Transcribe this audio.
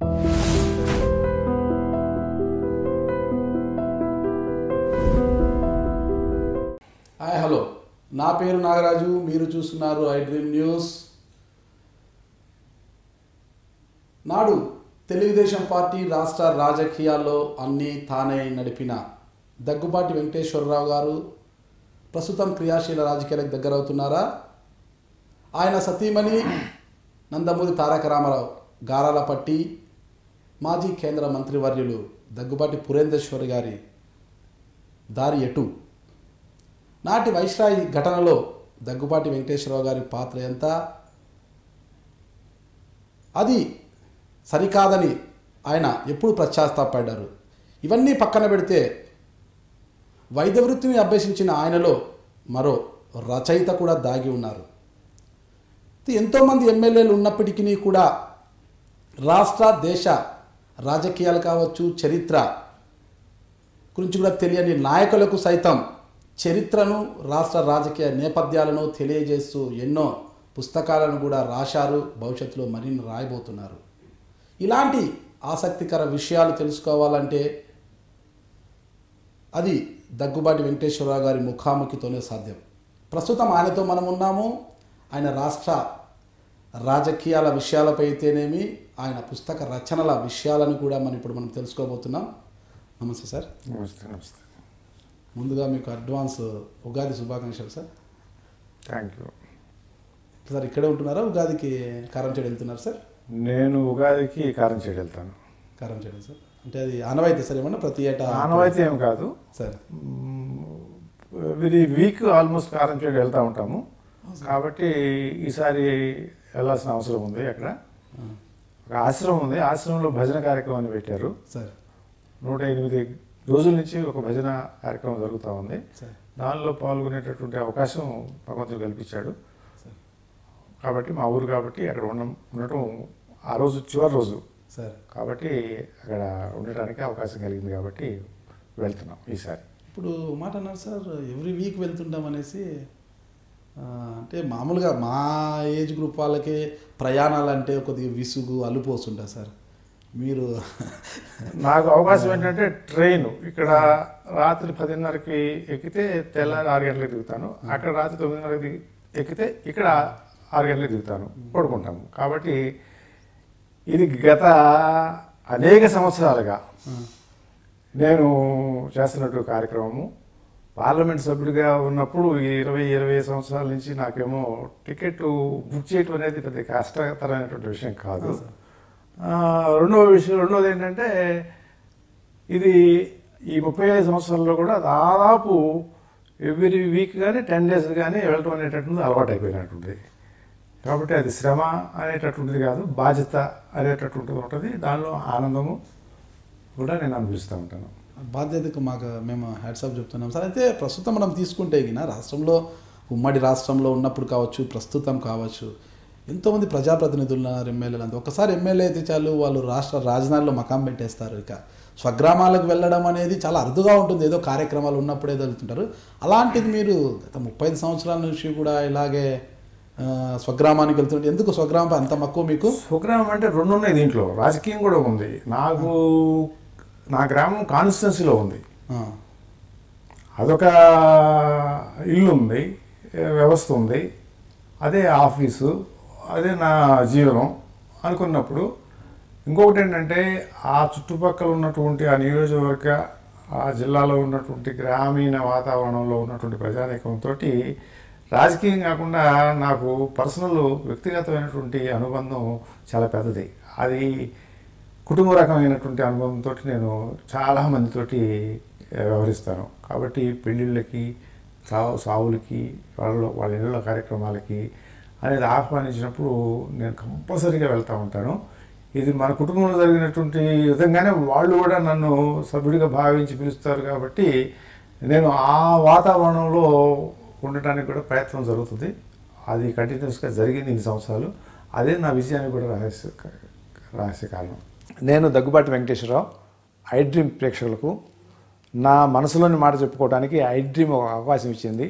Hi hello, నా పేరు నాగరాజు. మీరు చూస్తున్నారు ఐ డ్రీమ్ న్యూస్. నాడు తెలుగుదేశం పార్టీ రాష్ట్ర రాజకీయాల్లో అన్నీ తానే నడిపిన దగ్గుబాటి వెంకటేశ్వరరావు గారు ప్రస్తుతం క్రియాశీల రాజకీయాలకు దగ్గరవుతున్నారా? ఆయన సతీమణి నందమూరి తారక రామారావు గారాలపట్టి మాజీ కేంద్ర మంత్రివర్యులు దగ్గుబాటి పురేందరేశ్వరి గారి దారి ఎటు? నాటి వైస్రాయి ఘటనలో దగ్గుబాటి వెంకటేశ్వరరావు గారి పాత్ర ఎంత? అది సరికాదని ఆయన ఎప్పుడు పశ్చాత్తాపడ్డారు? ఇవన్నీ పక్కన పెడితే వైద్య వృత్తిని అభ్యసించిన ఆయనలో మరో రచయిత కూడా దాగి ఉన్నారు. ఎంతోమంది ఎమ్మెల్యేలు ఉన్నప్పటికీ కూడా రాష్ట్ర దేశ రాజకీయాలు కావచ్చు, చరిత్ర గురించి కూడా తెలియని నాయకులకు సైతం చరిత్రను, రాష్ట్ర రాజకీయ నేపథ్యాలను తెలియజేస్తూ ఎన్నో పుస్తకాలను కూడా రాశారు. భవిష్యత్తులో మరిన్ని రాయబోతున్నారు. ఇలాంటి ఆసక్తికర విషయాలు తెలుసుకోవాలంటే అది దగ్గుబాటి వెంకటేశ్వరరావు గారి ముఖాముఖితోనే సాధ్యం. ప్రస్తుతం ఆయనతో మనం ఉన్నాము. ఆయన రాష్ట్ర రాజకీయాల విషయాలపై అయితేనేమి, ఆయన పుస్తక రచనల విషయాలను కూడా మనం తెలుసుకోబోతున్నాం. నమస్తే సార్. నమస్తే. నమస్తే. ముందుగా మీకు అడ్వాన్స్ ఉగాది శుభాకాంక్షలు సార్. Thank you sir. ఇక్కడే ఉంటున్నారా? ఉగాదికి కారంచేడు వెళ్తున్నారు సార్? నేను ఉగాదికి కారంచేడు వెళ్తాను. కారంచేడు సార్ అంటే అది ఆనవాయితీ సార్? ఏమన్నా ప్రతి ఏటా? ఆనవాయితీ ఏం కాదు sir, every week almost Karamchedu వెళ్తూ ఉంటాము. కాబట్టి ఈసారి వెళ్ళాల్సిన అవసరం ఉంది. అక్కడ ఒక ఆశ్రమం ఉంది, ఆశ్రమంలో భజన కార్యక్రమాన్ని పెట్టారు సార్. 108 రోజుల నుంచి ఒక భజన కార్యక్రమం జరుగుతూ ఉంది. దానిలో పాల్గొనేటటువంటి అవకాశం భగవంతుడు కల్పించాడు. కాబట్టి మా ఊరు కాబట్టి అక్కడ ఉండటం ఆ రోజు చివరి రోజు సార్, కాబట్టి అక్కడ ఉండటానికి అవకాశం కలిగింది కాబట్టి వెళ్తున్నాం ఈసారి. ఇప్పుడు మాట అన్నారు సార్, ఎవ్రీ వీక్ వెళ్తుంటాం అనేసి. అంటే మామూలుగా మా ఏజ్ గ్రూప్ వాళ్ళకి ప్రయాణాలు అంటే కొద్దిగా విసుగు, అలుపు వస్తుంటుంది సార్. మీరు నాకు అవకాశం ఏంటంటే ట్రైన్ ఇక్కడ రాత్రి 10:30కి ఎక్కితే తెల్లారి 6 గంటలకు దిగుతాను. అక్కడ రాత్రి 9:30కి ఎక్కితే ఇక్కడ 6 గంటలకు దిగుతాను, పడుకుంటాము. కాబట్టి ఇది గత అనేక సంవత్సరాలుగా నేను చేస్తున్నట్టు కార్యక్రమము. పార్లమెంట్ సభ్యుడిగా ఉన్నప్పుడు 20 సంవత్సరాల నుంచి నాకేమో టికెట్ బుక్ చేయటం అనేది పెద్ద కష్టతరమైనటువంటి విషయం కాదు. రెండోది ఏంటంటే ఇది ఈ 35 సంవత్సరాల్లో కూడా దాదాపు ఎవ్రీ వీక్ కానీ 10 days కానీ వెళ్ళటం అనేటటువంటిది అలవాటు అయిపోయినటువంటిది. కాబట్టి అది శ్రమ అనేటటువంటిది కాదు, బాధ్యత అనేటటువంటిది ఉంటుంది. దానిలో ఆనందము కూడా నేను అనుభవిస్తూ ఉంటాను. బాధ్యతకు మేము హ్యాట్సాప్ చెప్తున్నాం సార్. అయితే ప్రస్తుతం మనం తీసుకుంటే రాష్ట్రంలో, ఉమ్మడి రాష్ట్రంలో ఉన్నప్పుడు కావచ్చు, ప్రస్తుతం కావచ్చు, ఎంతోమంది ప్రజాప్రతినిధులు ఉన్నారు, ఎమ్మెల్యేలు అంతా. ఒకసారి ఎమ్మెల్యే అయితే చాలు, వాళ్ళు రాష్ట్ర రాజధానిలో మకాం పెట్టేస్తారు. ఇక స్వగ్రామాలకు వెళ్ళడం అనేది చాలా అరుదుగా ఉంటుంది. ఏదో కార్యక్రమాలు ఉన్నప్పుడే వెళ్తుంటారు. అలాంటిది మీరు గత 35 సంవత్సరాల నుంచి కూడా ఇలాగే స్వగ్రామానికి వెళ్తుంటే ఎందుకు స్వగ్రామం అంత మక్కువ మీకు? స్వగ్రామం అంటే 2 ఉన్నాయి, దీంట్లో రాజకీయం కూడా ఉంది. నా గ్రామం కాన్స్టిట్యున్సీలో ఉంది. అదొక ఇల్లు ఉంది, వ్యవస్థ ఉంది, అదే ఆఫీసు, అదే నా జీవనం అనుకున్నప్పుడు. ఇంకొకటి ఏంటంటే ఆ చుట్టుపక్కల ఉన్నటువంటి ఆ నియోజకవర్గ, ఆ జిల్లాలో ఉన్నటువంటి గ్రామీణ వాతావరణంలో ఉన్నటువంటి ప్రజానీకంతో రాజకీయం కాకుండా నాకు పర్సనల్ వ్యక్తిగతమైనటువంటి అనుబంధం చాలా పెద్దది. అది కుటుంబ రకమైనటువంటి అనుబంధంతో నేను చాలామందితోటి వ్యవహరిస్తాను. కాబట్టి పెళ్ళిళ్ళకి, సావులకి, వాళ్ళ ఇళ్ళ కార్యక్రమాలకి అనేది ఆహ్వానించినప్పుడు నేను కంపల్సరీగా వెళ్తూ ఉంటాను. ఇది మన కుటుంబంలో జరిగినటువంటి విధంగానే వాళ్ళు కూడా నన్ను సభ్యుడిగా భావించి పిలుస్తారు. కాబట్టి నేను ఆ వాతావరణంలో ఉండటానికి కూడా ప్రయత్నం జరుగుతుంది. అది కంటిన్యూస్గా జరిగింది ఇన్ని సంవత్సరాలు. అదే నా విజయానికి కూడా రహస్య కారణం. నేను దగ్గుబాటి వెంకటేశ్వరరావు ఐ డ్రీమ్ ప్రేక్షకులకు నా మనసులోని మాట చెప్పుకోవడానికి ఐ డ్రీమ్ ఒక అవకాశం ఇచ్చింది.